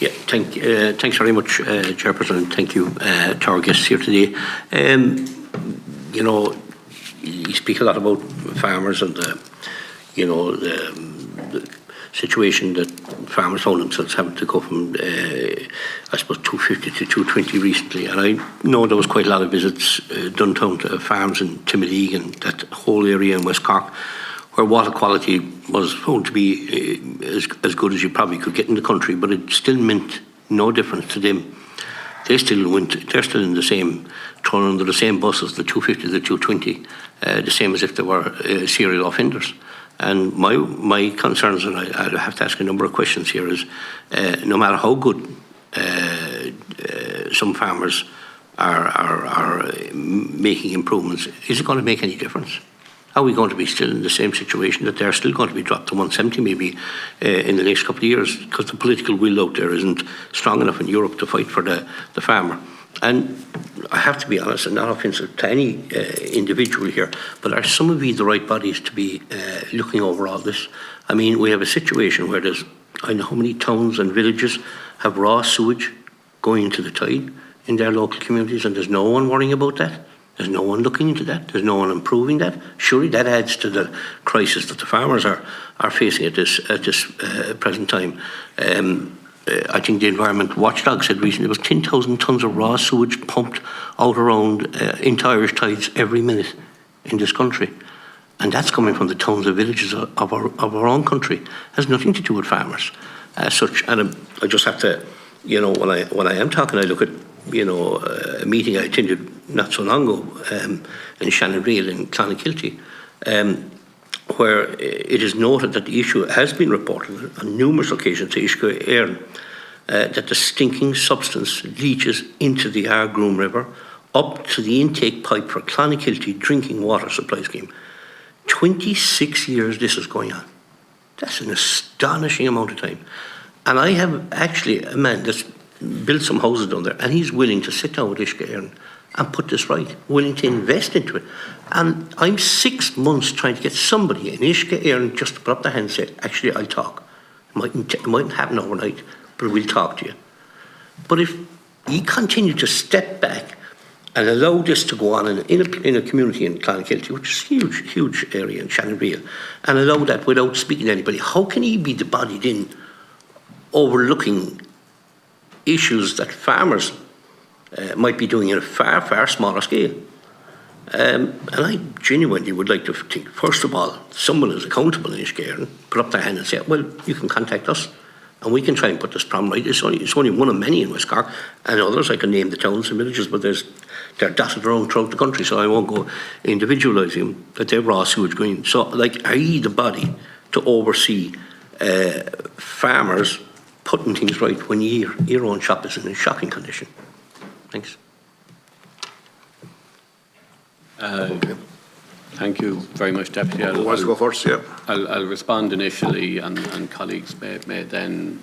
Yeah, thanks very much, Chairperson. Thank you to our guests here today. You know, you speak a lot about farmers and the situation that farmers found themselves having to go from, I suppose, 250 to 220 recently. And I know there was quite a lot of visits done down to farms in Timoleague and that whole area in West Cork, where water quality was found to be as good as you probably could get in the country, but it still meant no difference to them. They're still in the same, thrown under the same bus as the 250, the 220, the same as if they were serial offenders. And my concerns, and I have to ask a number of questions here, is no matter how good some farmers are making improvements, is it going to make any difference? Are we going to be still in the same situation that they're still going to be dropped to 170 maybe in the next couple of years, because the political will out there isn't strong enough in Europe to fight for the farmer? And I have to be honest, and not offensive to any individual here, but are some of you the right bodies to be looking over all this? I mean, we have a situation where I know how many towns and villages have raw sewage going into the tide in their local communities, and there's no one worrying about that. There's no one looking into that. There's no one improving that. Surely that adds to the crisis that the farmers are facing at this present time. I think the Environment Watchdog said recently there was 10,000 tonnes of raw sewage pumped out around into Irish tides every minute in this country. And that's coming from the towns and villages of our own country. It has nothing to do with farmers as such. And I just have to, you know, when I am talking, I look at, you know, a meeting I attended not so long ago in Shannonville in Clonakilty, where it is noted that the issue has been reported on numerous occasions to Uisce Éireann, that the stinking substance leaches into the Argroom River up to the intake pipe for Clonakilty drinking water supply scheme. 26 years this is going on. That's an astonishing amount of time. And I have actually a man that's built some houses down there, and he's willing to sit down with Uisce Éireann and put this right, willing to invest into it. And I'm 6 months trying to get somebody in Uisce Éireann just to put up their hand and say, actually, I'll talk. It mightn't happen overnight, but we'll talk to you. But if you continue to step back and allow this to go on in a community in Clonakilty, which is a huge area in Shannonville, and allow that without speaking to anybody, how can he be the body then overlooking issues that farmers might be doing in a far smaller scale? And I genuinely would like to think, first of all, someone is accountable in Uisce Éireann, put up their hand and say, well, you can contact us and we can try and put this problem right. It's only one of many in West Cork, and others I can name the towns and villages, but they're dotted around throughout the country, so I won't go individualising them, that they're raw sewage going. So, like, are you the body to oversee farmers putting things right when your own shop is in a shocking condition? Thanks. Thank you very much, Deputy. I'll go first, yeah. I'll respond initially, and colleagues may then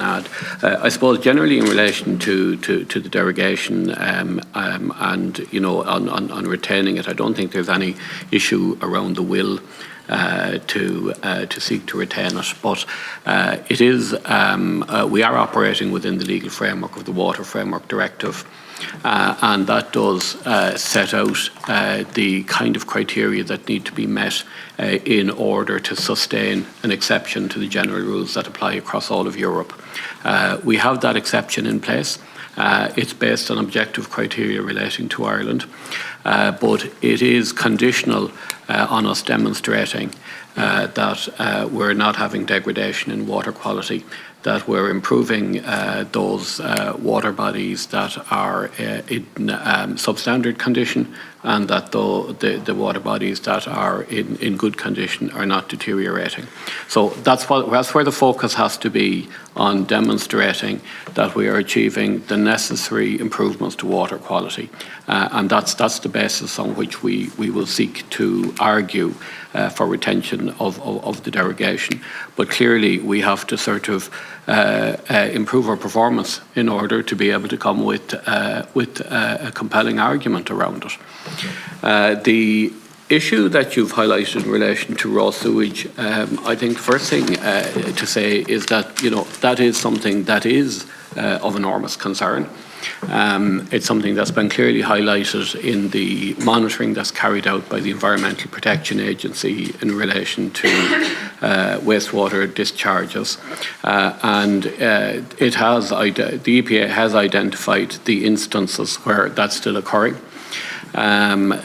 add. I suppose generally in relation to the derogation and you know on retaining it, I don't think there's any issue around the will to seek to retain it, but it is we are operating within the legal framework of the Water Framework Directive. And that does set out the kind of criteria that need to be met in order to sustain an exception to the general rules that apply across all of Europe. We have that exception in place. It's based on objective criteria relating to Ireland, but it is conditional on us demonstrating that we're not having degradation in water quality, that we're improving those water bodies that are in substandard condition, and that the water bodies that are in good condition are not deteriorating. So that's where the focus has to be, on demonstrating that we are achieving the necessary improvements to water quality, and that's the basis on which we will seek to argue for retention of the derogation. But clearly we have to sort of improve our performance in order to be able to come with a compelling argument around it. The issue that you've highlighted in relation to raw sewage, I think the first thing to say is that, you know, that is something that is of enormous concern. It's something that's been clearly highlighted in the monitoring that's carried out by the Environmental Protection Agency in relation to wastewater discharges, and the EPA has identified the instances where that's still occurring. There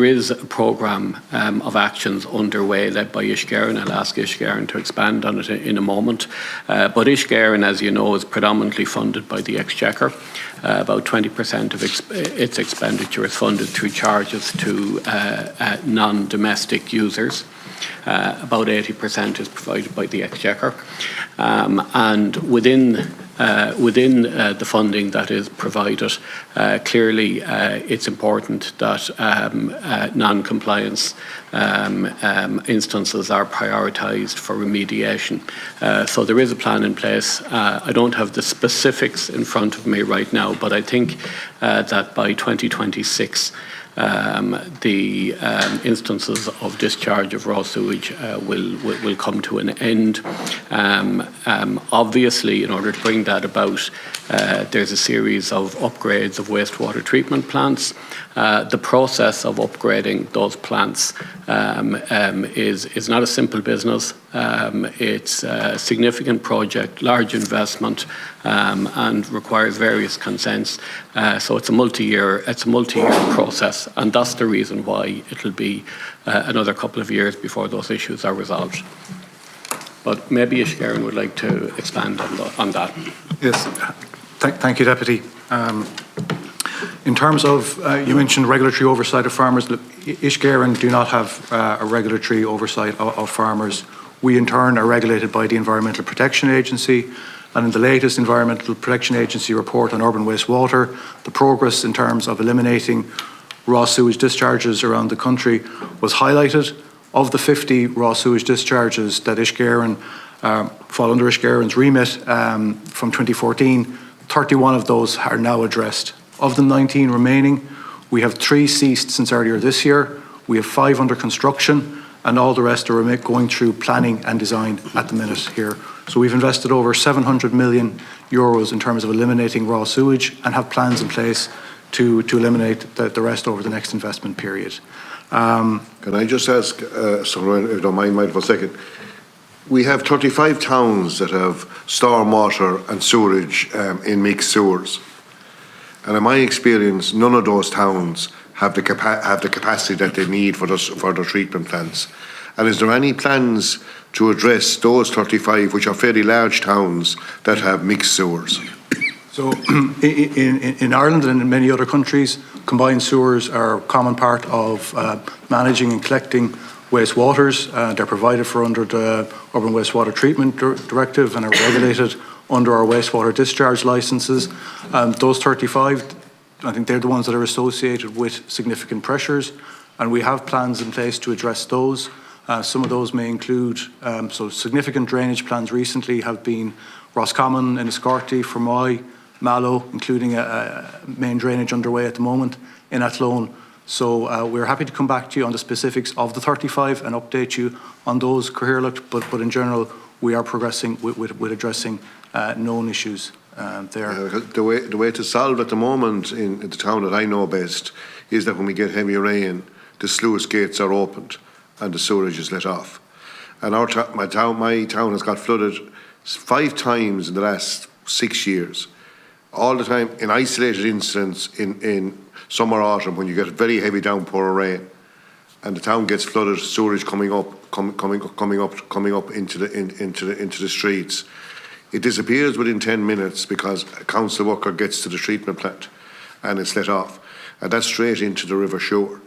is a programme of actions underway led by Uiscéireann. I'll ask Uiscéireann to expand on it in a moment. But Uiscéireann, as you know, is predominantly funded by the Exchequer. About 20% of its expenditure is funded through charges to non-domestic users. About 80% is provided by the Exchequer. And within the funding that is provided, clearly it's important that non-compliance instances are prioritised for remediation. So there is a plan in place. I don't have the specifics in front of me right now, but I think that by 2026 the instances of discharge of raw sewage will come to an end. Obviously, in order to bring that about, there's a series of upgrades of wastewater treatment plants. The process of upgrading those plants is not a simple business. It's a significant project, large investment, and requires various consents. So it's a multi-year process, and that's the reason why it'll be another couple of years before those issues are resolved. But maybe Uiscéireann would like to expand on that. Yes, thank you, Deputy. In terms of, you mentioned regulatory oversight of farmers. Uiscéireann do not have a regulatory oversight of farmers. We in turn are regulated by the Environmental Protection Agency, and in the latest Environmental Protection Agency report on urban wastewater, the progress in terms of eliminating raw sewage discharges around the country was highlighted. Of the 50 raw sewage discharges that Uiscéireann fall under Uiscéireann's remit from 2014, 31 of those are now addressed. Of the 19 remaining, we have 3 ceased since earlier this year. We have 5 under construction, and all the rest are going through planning and design at the minute here. So we've invested over 700 million euros in terms of eliminating raw sewage and have plans in place to eliminate the rest over the next investment period. Can I just ask, Sir, if you don't mind for a second? We have 35 towns that have stormwater and sewerage in mixed sewers. And in my experience, none of those towns have the capacity that they need for their treatment plants. And is there any plans to address those 35, which are fairly large towns, that have mixed sewers? So in Ireland and in many other countries, combined sewers are a common part of managing and collecting wastewaters. They're provided for under the Urban Wastewater Treatment Directive and are regulated under our wastewater discharge licences. Those 35, I think they're the ones that are associated with significant pressures, and we have plans in place to address those. Some of those may include, so significant drainage plans recently have been Roscommon, Enniscorthy, Fermoy, Mallow, including a main drainage underway at the moment in Athlone. So we're happy to come back to you on the specifics of the 35 and update you on those, Cathaoirleach, but in general, we are progressing with addressing known issues there. The way to solve at the moment in the town that I know best is that when we get heavy rain, the sluice gates are opened and the sewerage is let off. And my town has got flooded 5 times in the last 6 years. All the time in isolated incidents in summer, autumn, when you get a very heavy downpour of rain, and the town gets flooded, sewerage coming up into the streets. It disappears within 10 minutes because a council worker gets to the treatment plant, and it's let off, and that's straight into the River Shore,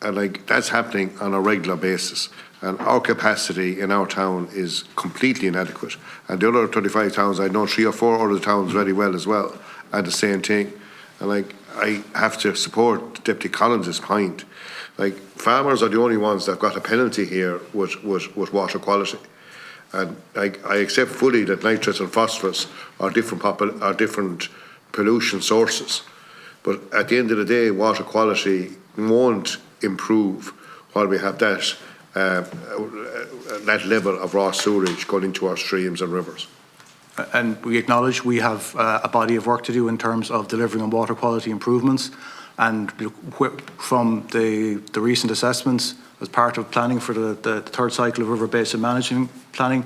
and that's happening on a regular basis. And our capacity in our town is completely inadequate. And the other 35 towns, I know 3 or 4 other towns very well as well, and the same thing. And I have to support Deputy Collins' point. Farmers are the only ones that got a penalty here with water quality. And I accept fully that nitrates and phosphorus are different pollution sources. But at the end of the day, water quality won't improve while we have that level of raw sewage going into our streams and rivers. And we acknowledge we have a body of work to do in terms of delivering on water quality improvements. And from the recent assessments as part of planning for the third cycle of river basin management planning,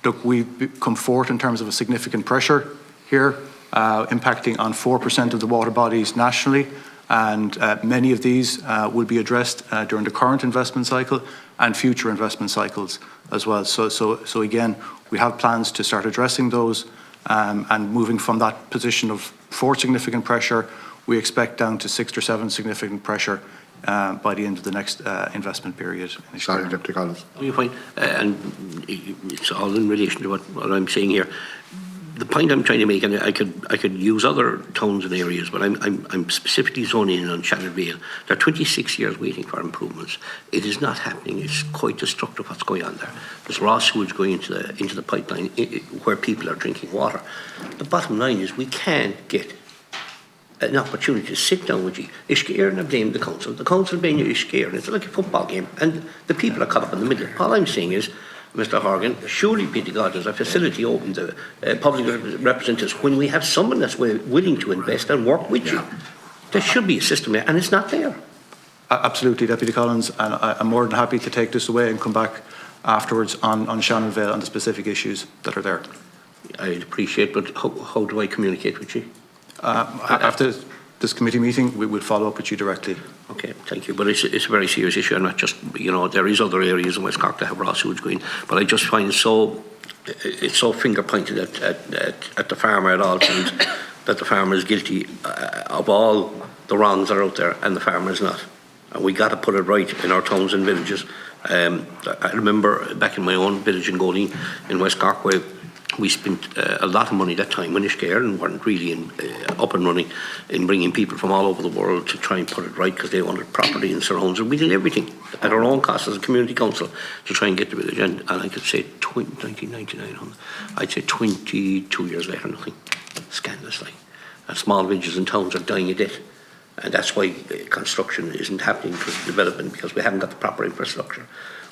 look, we've come forth in terms of a significant pressure here, impacting on 4% of the water bodies nationally. And many of these will be addressed during the current investment cycle and future investment cycles as well. So again, we have plans to start addressing those and moving from that position of 4 significant pressure, we expect down to 6 or 7 significant pressure by the end of the next investment period. Sorry, Deputy Collins. Your point, and it's all in relation to what I'm saying here. The point I'm trying to make, and I could use other towns and areas, but I'm specifically zoning in on Shannon Vale. There are 26 years waiting for improvements. It is not happening. It's quite destructive what's going on there. There's raw sewage going into the pipeline where people are drinking water. The bottom line is we can't get an opportunity to sit down with you. Ishkeer and blame the council. The council blame Ishkeer, and it's like a football game, and the people are caught up in the middle. All I'm saying is, Mr. Horgan, surely be to God there's a facility open to public representatives when we have someone that's willing to invest and work with you. There should be a system there, and it's not there. Absolutely, Deputy Collins, and I'm more than happy to take this away and come back afterwards on Shannon Vale and the specific issues that are there. I'd appreciate, but how do I communicate with you? After this committee meeting, we will follow up with you directly. Okay, thank you. But it's a very serious issue. I'm not just, there is other areas in West Cork that have raw sewage going, but I just find it's so finger pointed at the farmer at all times that the farmer is guilty of all the wrongs that are out there, and the farmer is not. And we got to put it right in our towns and villages. I remember back in my own village in Goleen in West Cork, where we spent a lot of money that time when Ishkeer and weren't really up and running in bringing people from all over the world to try and put it right because they wanted property and surrounds, and we did everything at our own cost as a community council to try and get the village. And I could say 1999, I'd say 22 years later, nothing. Scandalously. And small villages and towns are dying a death. And that's why construction isn't happening for development, because we haven't got the proper infrastructure.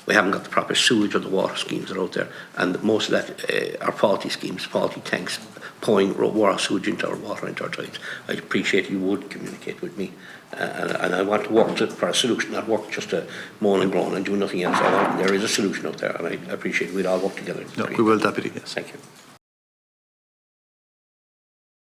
We haven't got the proper sewage or the water schemes that are out there, and most of that are faulty schemes, faulty tanks, pouring raw sewage into our water, into our toilets. I'd appreciate you would communicate with me, and I want to work for a solution, not work just to moan and groan and do nothing else. There is a solution out there, and I appreciate we'd all work together. No, we will, Deputy, yes. Thank you.